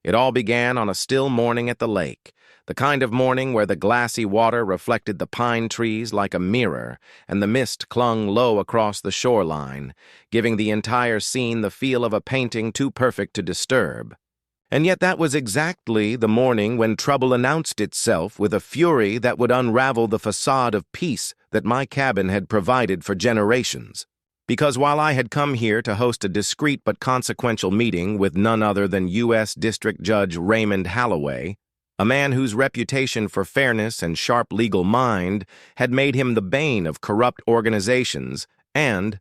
It all began on a still morning at the lake, the kind of morning where the glassy water reflected the pine trees like a mirror, and the mist clung low across the shoreline, giving the entire scene the feel of a painting too perfect to disturb. And yet that was exactly the morning when trouble announced itself with a fury that would unravel the facade of peace that my cabin had provided for generations. Because while I had come here to host a discreet but consequential meeting with none other than U.S. District Judge Raymond Holloway, a man whose reputation for fairness and sharp legal mind had made him the bane of corrupt organizations and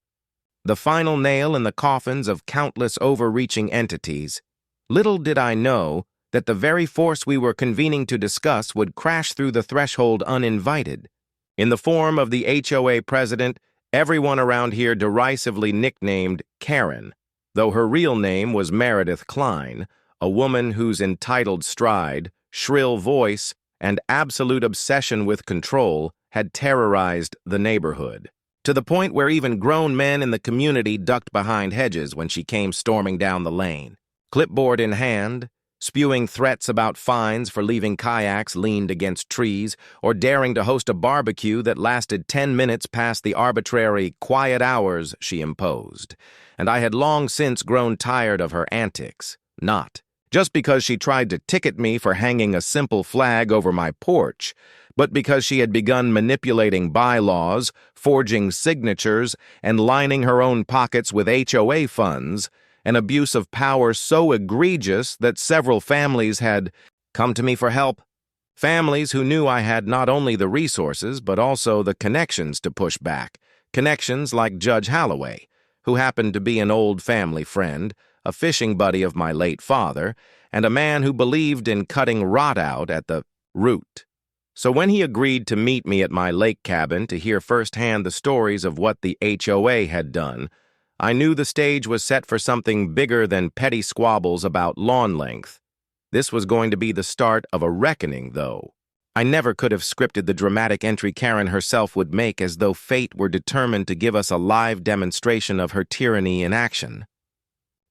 the final nail in the coffins of countless overreaching entities, little did I know that the very force we were convening to discuss would crash through the threshold uninvited. In the form of the HOA president, everyone around here derisively nicknamed Karen, though her real name was Meredith Klein, a woman whose entitled stride, shrill voice, and absolute obsession with control had terrorized the neighborhood, to the point where even grown men in the community ducked behind hedges when she came storming down the lane. Clipboard in hand, spewing threats about fines for leaving kayaks leaned against trees or daring to host a barbecue that lasted 10 minutes past the arbitrary quiet hours she imposed. And I had long since grown tired of her antics, not just because she tried to ticket me for hanging a simple flag over my porch, but because she had begun manipulating bylaws, forging signatures, and lining her own pockets with HOA funds, an abuse of power so egregious that several families had come to me for help. Families who knew I had not only the resources, but also the connections to push back. Connections like Judge Holloway, who happened to be an old family friend, a fishing buddy of my late father, and a man who believed in cutting rot out at the root. So when he agreed to meet me at my lake cabin to hear firsthand the stories of what the HOA had done, I knew the stage was set for something bigger than petty squabbles about lawn length. This was going to be the start of a reckoning, though. I never could have scripted the dramatic entry Karen herself would make, as though fate were determined to give us a live demonstration of her tyranny in action.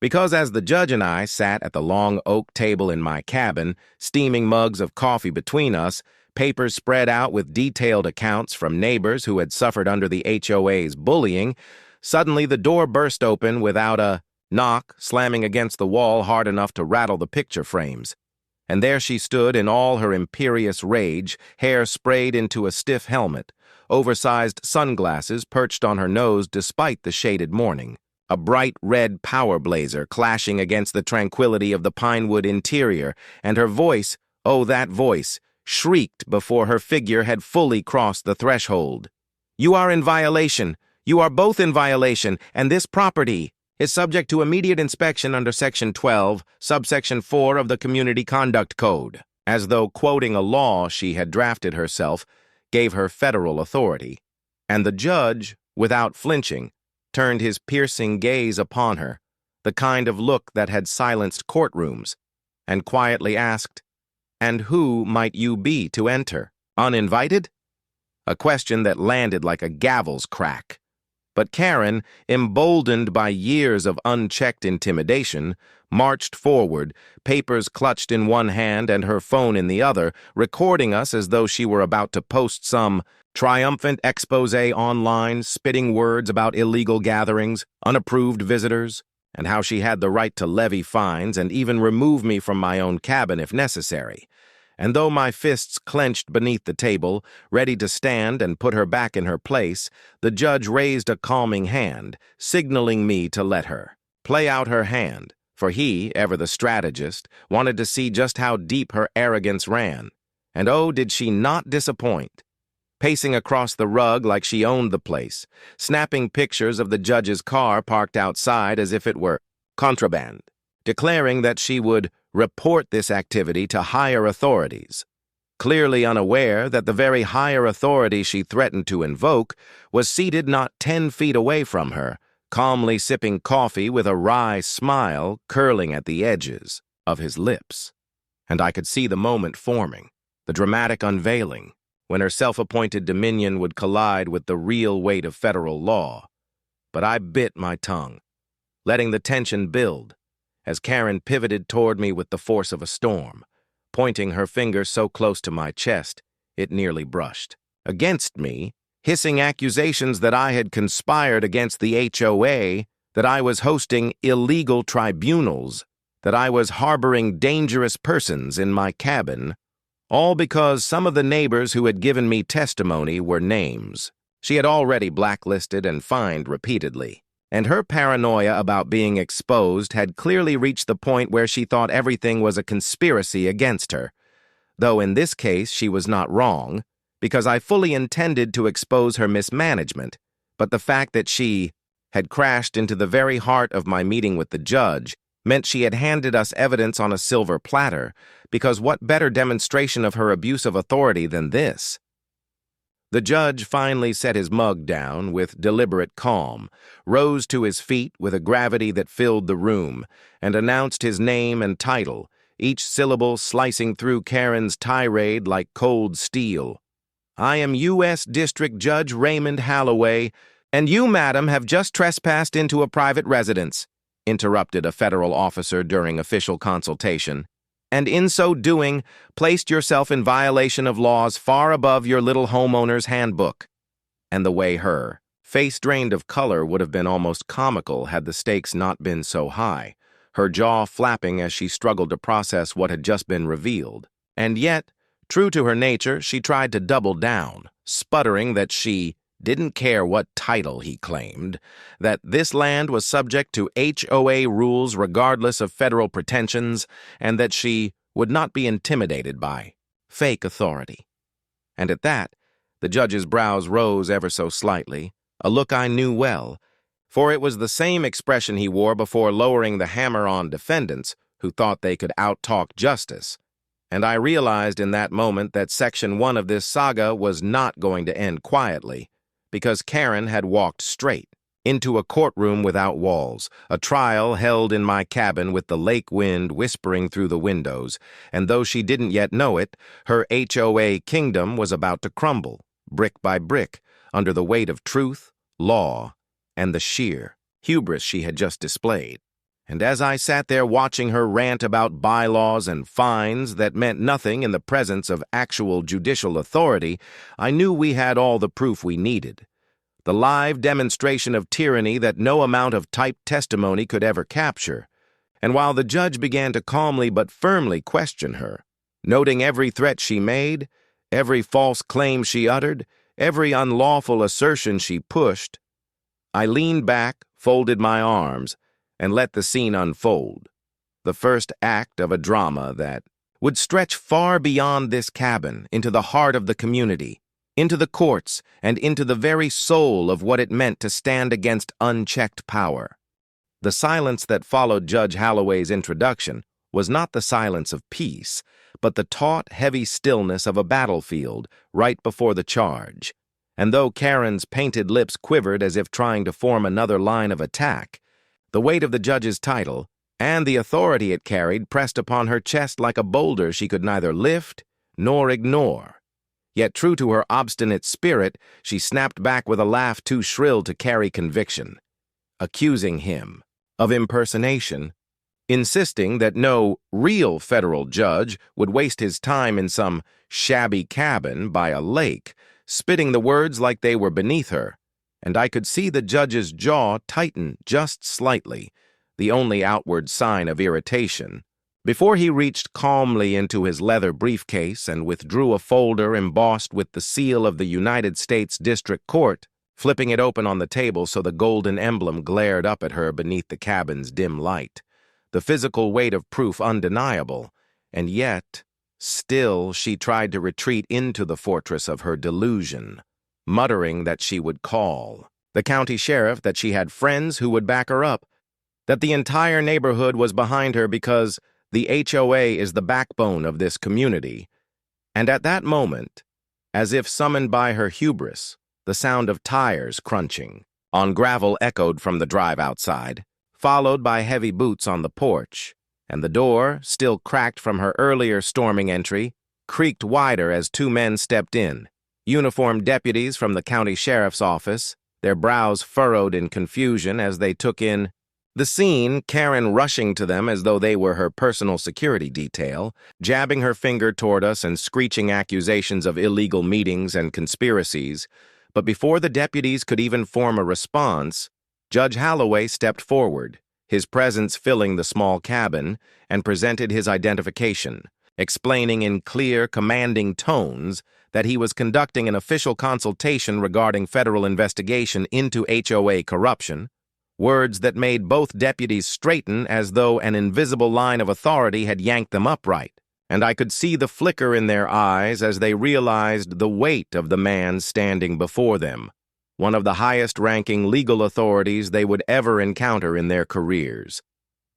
Because as the judge and I sat at the long oak table in my cabin, steaming mugs of coffee between us, papers spread out with detailed accounts from neighbors who had suffered under the HOA's bullying, suddenly the door burst open without a knock, slamming against the wall hard enough to rattle the picture frames. And there she stood in all her imperious rage, hair sprayed into a stiff helmet, oversized sunglasses perched on her nose despite the shaded morning, a bright red power blazer clashing against the tranquility of the pinewood interior, and her voice, oh that voice, shrieked before her figure had fully crossed the threshold. "You are in violation. You are both in violation, and this property is subject to immediate inspection under Section 12, subsection 4 of the Community Conduct Code," as though quoting a law she had drafted herself gave her federal authority. And the judge, without flinching, turned his piercing gaze upon her, the kind of look that had silenced courtrooms, and quietly asked, "And who might you be to enter? Uninvited?" A question that landed like a gavel's crack. But Karen, emboldened by years of unchecked intimidation, marched forward, papers clutched in one hand and her phone in the other, recording us as though she were about to post some triumphant expose online, spitting words about illegal gatherings, unapproved visitors, and how she had the right to levy fines and even remove me from my own cabin if necessary. And though my fists clenched beneath the table, ready to stand and put her back in her place, the judge raised a calming hand, signaling me to let her play out her hand, for he, ever the strategist, wanted to see just how deep her arrogance ran. And oh, did she not disappoint. Pacing across the rug like she owned the place, snapping pictures of the judge's car parked outside as if it were contraband, declaring that she would report this activity to higher authorities, clearly unaware that the very higher authority she threatened to invoke was seated not 10 feet away from her, calmly sipping coffee with a wry smile curling at the edges of his lips. And I could see the moment forming, the dramatic unveiling, when her self-appointed dominion would collide with the real weight of federal law. But I bit my tongue, letting the tension build, as Karen pivoted toward me with the force of a storm, pointing her finger so close to my chest it nearly brushed against me, hissing accusations that I had conspired against the HOA, that I was hosting illegal tribunals, that I was harboring dangerous persons in my cabin, all because some of the neighbors who had given me testimony were names she had already blacklisted and fined repeatedly. And her paranoia about being exposed had clearly reached the point where she thought everything was a conspiracy against her, though in this case she was not wrong, because I fully intended to expose her mismanagement, but the fact that she had crashed into the very heart of my meeting with the judge meant she had handed us evidence on a silver platter, because what better demonstration of her abuse of authority than this? The judge finally set his mug down with deliberate calm, rose to his feet with a gravity that filled the room, and announced his name and title, each syllable slicing through Karen's tirade like cold steel. "I am U.S. District Judge Raymond Holloway, and you, madam, have just trespassed into a private residence," interrupted a federal officer during official consultation, "and in so doing, placed yourself in violation of laws far above your little homeowner's handbook." And the way her face drained of color would have been almost comical had the stakes not been so high, her jaw flapping as she struggled to process what had just been revealed. And yet, true to her nature, she tried to double down, sputtering that she didn't care what title he claimed, that this land was subject to HOA rules regardless of federal pretensions, and that she would not be intimidated by fake authority. And at that, the judge's brows rose ever so slightly, a look I knew well, for it was the same expression he wore before lowering the hammer on defendants who thought they could out-talk justice. And I realized in that moment that Section 1 of this saga was not going to end quietly, because Karen had walked straight into a courtroom without walls, a trial held in my cabin with the lake wind whispering through the windows, and though she didn't yet know it, her HOA kingdom was about to crumble, brick by brick, under the weight of truth, law, and the sheer hubris she had just displayed. And as I sat there watching her rant about bylaws and fines that meant nothing in the presence of actual judicial authority, I knew we had all the proof we needed. The live demonstration of tyranny that no amount of typed testimony could ever capture. And while the judge began to calmly but firmly question her, noting every threat she made, every false claim she uttered, every unlawful assertion she pushed, I leaned back, folded my arms, and let the scene unfold, the first act of a drama that would stretch far beyond this cabin into the heart of the community, into the courts, and into the very soul of what it meant to stand against unchecked power. The silence that followed Judge Holloway's introduction was not the silence of peace, but the taut, heavy stillness of a battlefield right before the charge. And though Karen's painted lips quivered as if trying to form another line of attack, the weight of the judge's title and the authority it carried pressed upon her chest like a boulder she could neither lift nor ignore. Yet true to her obstinate spirit, she snapped back with a laugh too shrill to carry conviction, accusing him of impersonation, insisting that no real federal judge would waste his time in some shabby cabin by a lake, spitting the words like they were beneath her. And I could see the judge's jaw tighten just slightly, the only outward sign of irritation, before he reached calmly into his leather briefcase and withdrew a folder embossed with the seal of the United States District Court, flipping it open on the table so the golden emblem glared up at her beneath the cabin's dim light, the physical weight of proof undeniable, and yet, still she tried to retreat into the fortress of her delusion, muttering that she would call the county sheriff, that she had friends who would back her up, that the entire neighborhood was behind her because the HOA is the backbone of this community. And at that moment, as if summoned by her hubris, the sound of tires crunching on gravel echoed from the drive outside, followed by heavy boots on the porch, and the door, still cracked from her earlier storming entry, creaked wider as two men stepped in, uniformed deputies from the county sheriff's office, their brows furrowed in confusion as they took in The scene, Karen rushing to them as though they were her personal security detail, jabbing her finger toward us and screeching accusations of illegal meetings and conspiracies. But before the deputies could even form a response, Judge Holloway stepped forward, his presence filling the small cabin, and presented his identification, explaining in clear, commanding tones that he was conducting an official consultation regarding federal investigation into HOA corruption, words that made both deputies straighten as though an invisible line of authority had yanked them upright, and I could see the flicker in their eyes as they realized the weight of the man standing before them, one of the highest-ranking legal authorities they would ever encounter in their careers,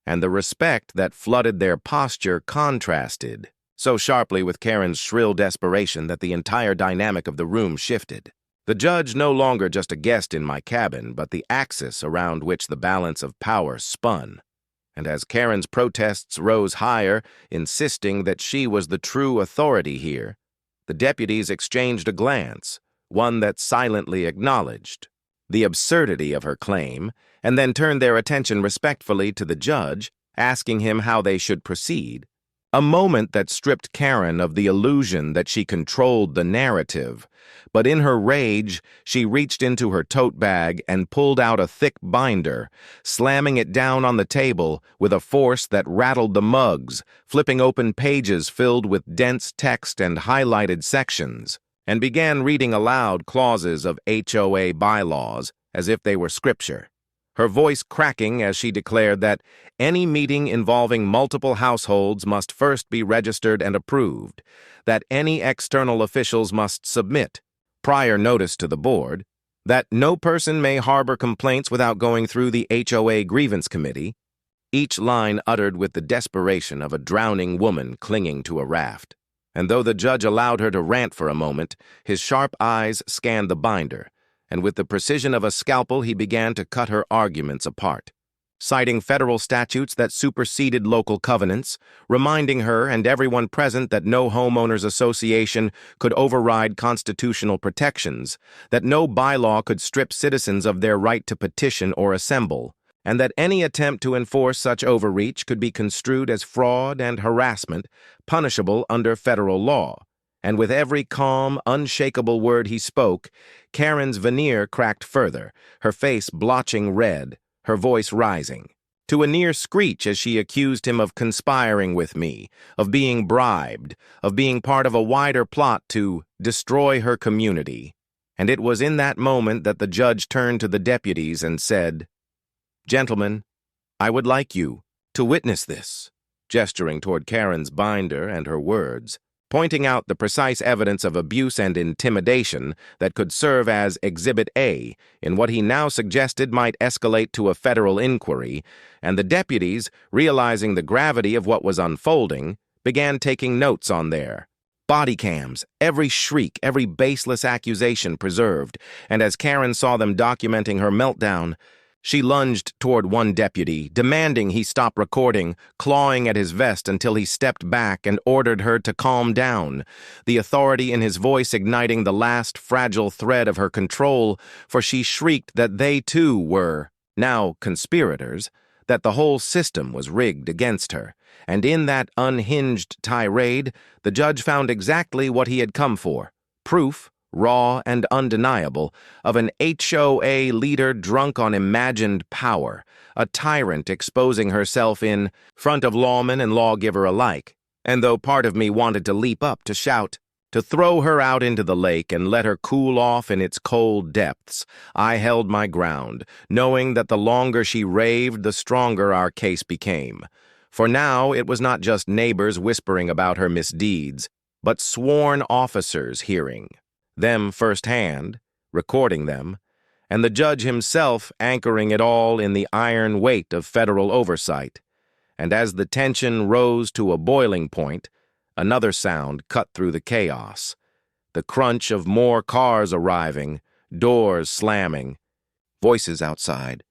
and the respect that flooded their posture contrasted so sharply with Karen's shrill desperation that the entire dynamic of the room shifted. The judge no longer just a guest in my cabin, but the axis around which the balance of power spun. And as Karen's protests rose higher, insisting that she was the true authority here, the deputies exchanged a glance, one that silently acknowledged the absurdity of her claim, and then turned their attention respectfully to the judge, asking him how they should proceed. A moment that stripped Karen of the illusion that she controlled the narrative, but in her rage, she reached into her tote bag and pulled out a thick binder, slamming it down on the table with a force that rattled the mugs, flipping open pages filled with dense text and highlighted sections, and began reading aloud clauses of HOA bylaws as if they were scripture, her voice cracking as she declared that any meeting involving multiple households must first be registered and approved, that any external officials must submit prior notice to the board, that no person may harbor complaints without going through the HOA grievance committee, each line uttered with the desperation of a drowning woman clinging to a raft. And though the judge allowed her to rant for a moment, his sharp eyes scanned the binder, and with the precision of a scalpel he began to cut her arguments apart, citing federal statutes that superseded local covenants, reminding her and everyone present that no homeowners association could override constitutional protections, that no bylaw could strip citizens of their right to petition or assemble, and that any attempt to enforce such overreach could be construed as fraud and harassment, punishable under federal law. And with every calm, unshakable word he spoke, Karen's veneer cracked further, her face blotching red, her voice rising, to a near screech as she accused him of conspiring with me, of being bribed, of being part of a wider plot to destroy her community. And it was in that moment that the judge turned to the deputies and said, "Gentlemen, I would like you to witness this," gesturing toward Karen's binder and her words, pointing out the precise evidence of abuse and intimidation that could serve as Exhibit A in what he now suggested might escalate to a federal inquiry, and the deputies, realizing the gravity of what was unfolding, began taking notes on their body cams, every shriek, every baseless accusation preserved, and as Karen saw them documenting her meltdown, she lunged toward one deputy, demanding he stop recording, clawing at his vest until he stepped back and ordered her to calm down, the authority in his voice igniting the last fragile thread of her control, for she shrieked that they too were, now conspirators, that the whole system was rigged against her. And in that unhinged tirade, the judge found exactly what he had come for: proof, raw and undeniable, of an HOA leader drunk on imagined power, a tyrant exposing herself in front of lawman and lawgiver alike. And though part of me wanted to leap up to shout, to throw her out into the lake and let her cool off in its cold depths, I held my ground, knowing that the longer she raved, the stronger our case became. For now it was not just neighbors whispering about her misdeeds, but sworn officers hearing them firsthand, recording them, and the judge himself anchoring it all in the iron weight of federal oversight. And as the tension rose to a boiling point, another sound cut through the chaos: the crunch of more cars arriving, doors slamming, voices outside.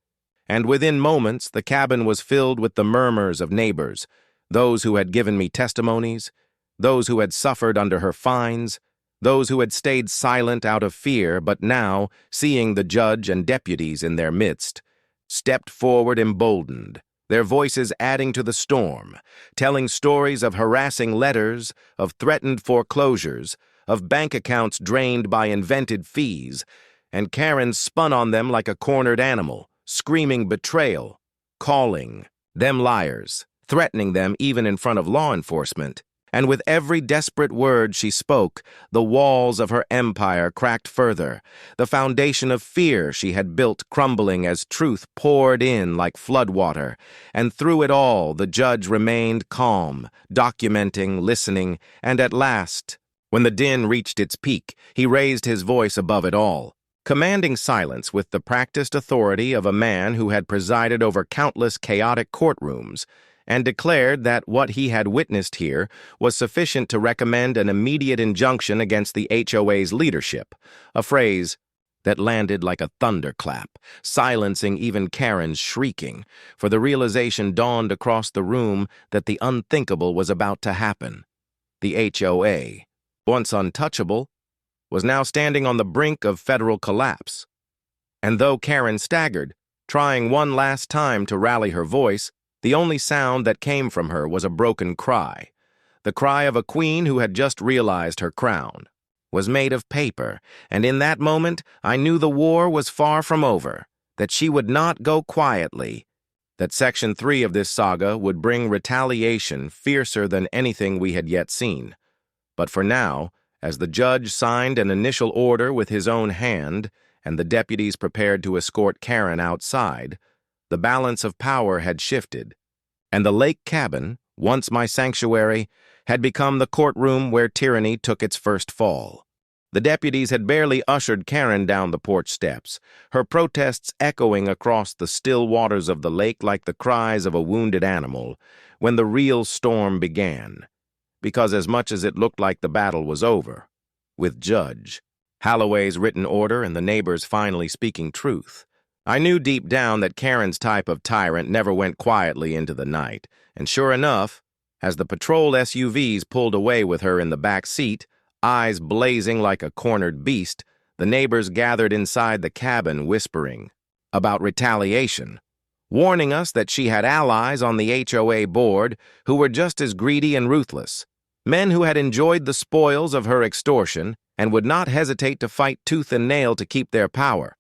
And within moments, the cabin was filled with the murmurs of neighbors, those who had given me testimonies, those who had suffered under her fines, those who had stayed silent out of fear, but now, seeing the judge and deputies in their midst, stepped forward emboldened, their voices adding to the storm, telling stories of harassing letters, of threatened foreclosures, of bank accounts drained by invented fees, and Karen spun on them like a cornered animal, screaming betrayal, calling them liars, threatening them even in front of law enforcement. And with every desperate word she spoke, the walls of her empire cracked further, the foundation of fear she had built crumbling as truth poured in like floodwater. And through it all, the judge remained calm, documenting, listening, and at last, when the din reached its peak, he raised his voice above it all, commanding silence with the practiced authority of a man who had presided over countless chaotic courtrooms, and declared that what he had witnessed here was sufficient to recommend an immediate injunction against the HOA's leadership, a phrase that landed like a thunderclap, silencing even Karen's shrieking, for the realization dawned across the room that the unthinkable was about to happen. The HOA, once untouchable, was now standing on the brink of federal collapse. And though Karen staggered, trying one last time to rally her voice, the only sound that came from her was a broken cry, the cry of a queen who had just realized her crown was made of paper, and in that moment I knew the war was far from over, that she would not go quietly, that Section 3 of this saga would bring retaliation fiercer than anything we had yet seen. But for now, as the judge signed an initial order with his own hand, and the deputies prepared to escort Karen outside, the balance of power had shifted, and the lake cabin, once my sanctuary, had become the courtroom where tyranny took its first fall. The deputies had barely ushered Karen down the porch steps, her protests echoing across the still waters of the lake like the cries of a wounded animal, when the real storm began. Because as much as it looked like the battle was over, with Judge Holloway's written order and the neighbors finally speaking truth, I knew deep down that Karen's type of tyrant never went quietly into the night, and sure enough, as the patrol SUVs pulled away with her in the back seat, eyes blazing like a cornered beast, the neighbors gathered inside the cabin whispering about retaliation, warning us that she had allies on the HOA board who were just as greedy and ruthless, men who had enjoyed the spoils of her extortion and would not hesitate to fight tooth and nail to keep their power.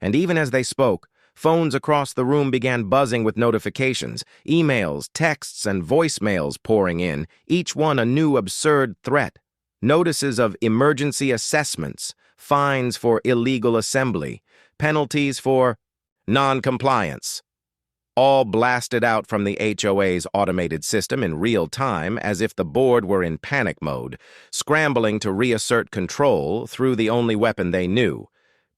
And even as they spoke, phones across the room began buzzing with notifications, emails, texts, and voicemails pouring in, each one a new absurd threat. Notices of emergency assessments, fines for illegal assembly, penalties for non-compliance. All blasted out from the HOA's automated system in real time as if the board were in panic mode, scrambling to reassert control through the only weapon they knew,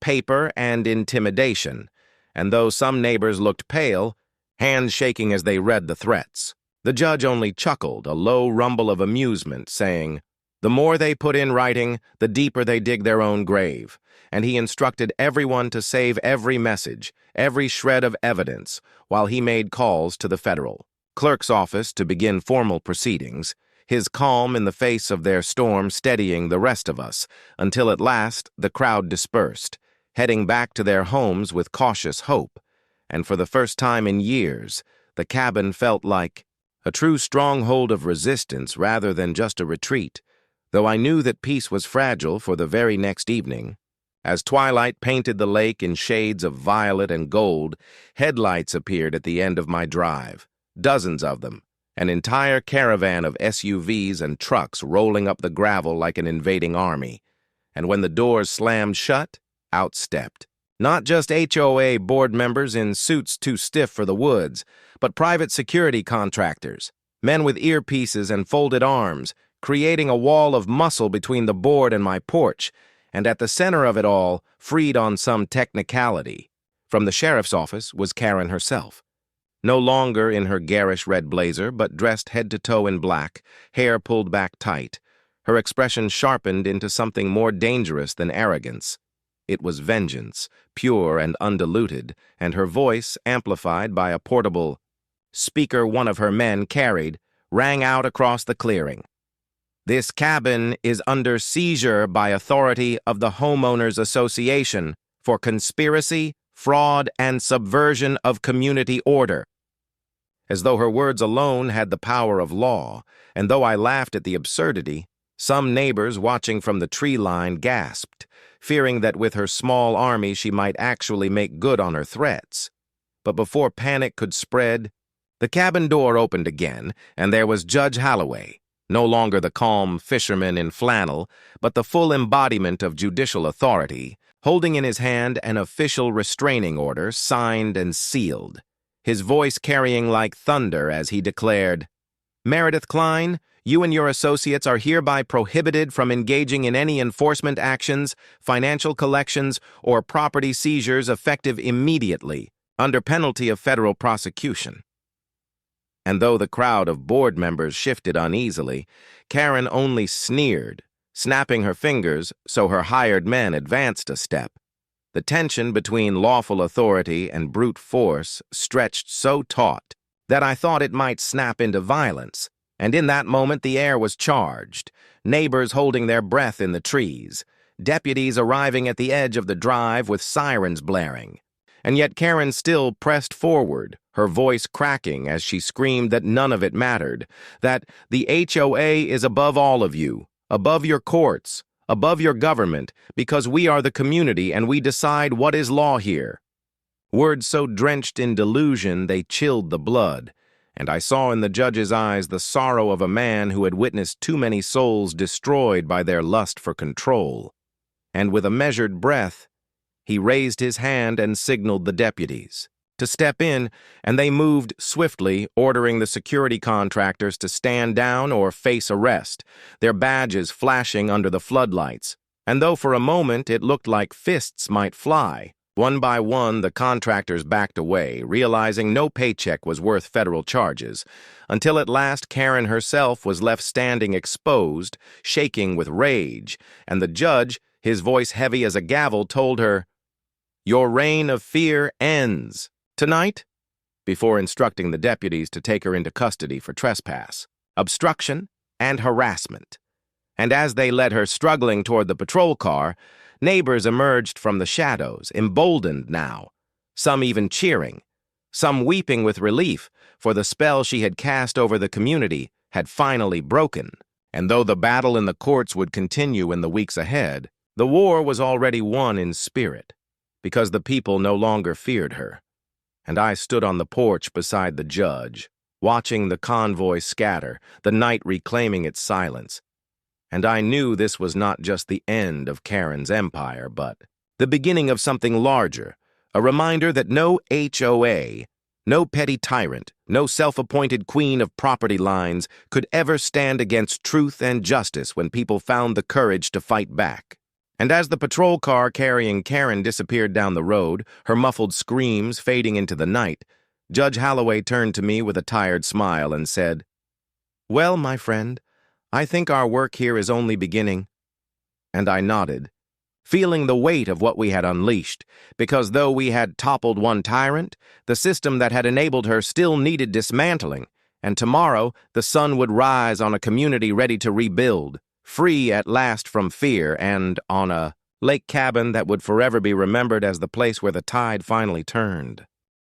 paper and intimidation, and though some neighbors looked pale, hands shaking as they read the threats, the judge only chuckled, a low rumble of amusement, saying, "The more they put in writing, the deeper they dig their own grave," and he instructed everyone to save every message, every shred of evidence, while he made calls to the federal clerk's office to begin formal proceedings, his calm in the face of their storm steadying the rest of us, until at last the crowd dispersed, heading back to their homes with cautious hope, and for the first time in years, the cabin felt like a true stronghold of resistance rather than just a retreat, though I knew that peace was fragile for the very next evening. As twilight painted the lake in shades of violet and gold, headlights appeared at the end of my drive, dozens of them, an entire caravan of SUVs and trucks rolling up the gravel like an invading army, and when the doors slammed shut, out stepped not just HOA board members in suits too stiff for the woods, but private security contractors, men with earpieces and folded arms, creating a wall of muscle between the board and my porch, and at the center of it all, freed on some technicality, from the sheriff's office was Karen herself. No longer in her garish red blazer, but dressed head to toe in black, hair pulled back tight, her expression sharpened into something more dangerous than arrogance. It was vengeance, pure and undiluted, and her voice, amplified by a portable speaker one of her men carried, rang out across the clearing. "This cabin is under seizure by authority of the Homeowners Association for conspiracy, fraud, and subversion of community order. As though her words alone had the power of law, and though I laughed at the absurdity, some neighbors watching from the tree line gasped, fearing that with her small army she might actually make good on her threats. But before panic could spread, the cabin door opened again, and there was Judge Holloway, no longer the calm fisherman in flannel, but the full embodiment of judicial authority, holding in his hand an official restraining order signed and sealed, his voice carrying like thunder as he declared, "Meredith Klein, you and your associates are hereby prohibited from engaging in any enforcement actions, financial collections, or property seizures effective immediately, under penalty of federal prosecution." And though the crowd of board members shifted uneasily, Karen only sneered, snapping her fingers so her hired men advanced a step. The tension between lawful authority and brute force stretched so taut that I thought it might snap into violence, and in that moment the air was charged, neighbors holding their breath in the trees, deputies arriving at the edge of the drive with sirens blaring. And yet Karen still pressed forward, her voice cracking as she screamed that none of it mattered, that the HOA is above all of you, above your courts, above your government, because we are the community and we decide what is law here. Words so drenched in delusion they chilled the blood, and I saw in the judge's eyes the sorrow of a man who had witnessed too many souls destroyed by their lust for control. And with a measured breath, he raised his hand and signaled the deputies to step in, and they moved swiftly, ordering the security contractors to stand down or face arrest, their badges flashing under the floodlights. And though for a moment it looked like fists might fly, one by one the contractors backed away, realizing no paycheck was worth federal charges, until at last Karen herself was left standing exposed, shaking with rage, and the judge, his voice heavy as a gavel, told her, "Your reign of fear ends tonight," before instructing the deputies to take her into custody for trespass, obstruction, and harassment. And as they led her struggling toward the patrol car, neighbors emerged from the shadows, emboldened now, some even cheering, some weeping with relief, for the spell she had cast over the community had finally broken. And though the battle in the courts would continue in the weeks ahead, the war was already won in spirit, because the people no longer feared her. And I stood on the porch beside the judge, watching the convoy scatter, the night reclaiming its silence. And I knew this was not just the end of Karen's empire, but the beginning of something larger, a reminder that no HOA, no petty tyrant, no self-appointed queen of property lines could ever stand against truth and justice when people found the courage to fight back. And as the patrol car carrying Karen disappeared down the road, her muffled screams fading into the night, Judge Holloway turned to me with a tired smile and said, "Well, my friend, I think our work here is only beginning." And I nodded, feeling the weight of what we had unleashed, because though we had toppled one tyrant, the system that had enabled her still needed dismantling, and tomorrow the sun would rise on a community ready to rebuild, free at last from fear, and on a lake cabin that would forever be remembered as the place where the tide finally turned.